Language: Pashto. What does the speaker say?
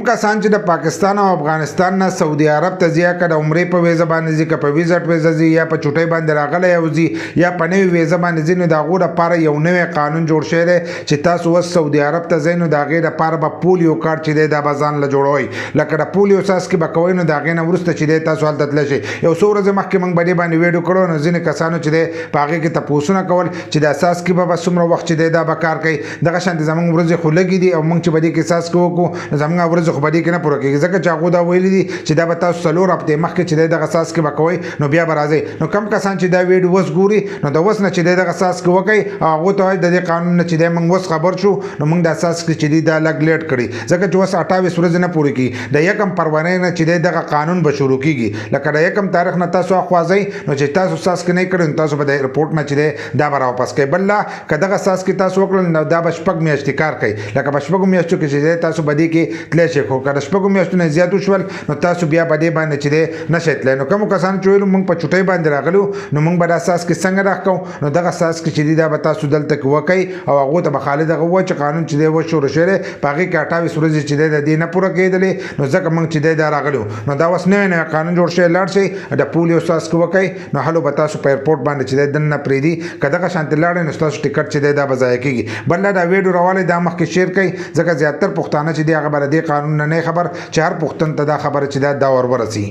کسان چې د پاکستان او افغانستان نه سعودي عرب ته ځي که د عمرې په ویزه باندې ځي که په ویزټ ویزه ځي یا په چوټۍ باندې راغلی او ځي یا په نوې ویزه باندې ځي نو د هغو دپاره یو نوی قانون جوړ شوی دی چې تاسو اوس سعودي عرب ته ځئ نو د هغې دپاره به پولیو کارت چې دی دا به ځان له جوړوئ لکه د پولیو څاڅکي به کوئ نو د هغې نه وروسته چې دی تاسو هلته تللی شئ یو څو ورځې مخکې موږ په دې باندې ویډیو کړو نو ځینې کسانو چې دی په هغې کې تپوسونه کول چې دا څاڅکي به څومره وخت چې دی دا به کار کوي دغه شانتې زموږ ورځې خو لږې دي او موږ چې به دې کې څاڅکي وکړو نو زموږ ورځې خو به دې کې نه پوره کېږي ځکه چې هغو دا ویلي دي چې دا به تاسو څلور هفتې مخکې چې دی دغه څاڅکي به کوئ نو بیا به راځئ نو کم کسان چې دا ویډیو اوس ګوري نو د اوس نه چې دی دغه څاڅکي وکړئ او هغو ته وایي د دې قانون نه چې دی موږ اوس خبر شو نو موږ دا څاڅکي چې دي دا لږ لیټ کړي ځکه چې اوس 28 ورځې نه پورې کېږي د 1 فروری نه چې دی دغه قانون به شروع کېږي لکه د 1 تاریخ نه تاسو اخوا ځئ نو چې تاسو څاڅکي نه کړئ نو تاسو به د ایرپورټ نه چې دی دا به راواپس کوئ بل لا که دغه څاڅکي تاسو وکړل نو دا به 6 میاشتې کار کوي لکه په 6 میاشتو کې چې دی تاسو به دې کې تللی شئ خو که د 6 میاشتو نه زیات وشول نو تاسو بیا په دې باندې چې دی نشئ تللی نو کومو کسانو چې ویلو موږ په چوټۍ باندې راغلو نو موږ به دا څاڅکي څنګه راښکو نو دغه څاڅکي چې دي دا به تاسو دلته کې وکئ او هغو ته به خالي دغه ووایي چې قانون چې دی وشروع شوی دی په هغې کې 28 ورځې چې دی د دې نه پوره کېدلې نو ځکه موږ چې دی دا راغلو نو دا اوس نوی نوی قانون جوړ شوی لاړ شئ د پولیو څاڅکي وکئ نو هلو به تاسو په ایرپورټ باندې چې دی دننه پرېږدي که دغه شانتې لاړئ نو ستاسو ټکټ چې دی دا به ضایع کېږي بل دا ویډیو راوالی دا مخکې شیر کړئ ځکه زیاتر پښتانه چې دی هغه به د دې قانون نه نه خبر چې هر پښتون ته دا خبره چې دا ور ورسي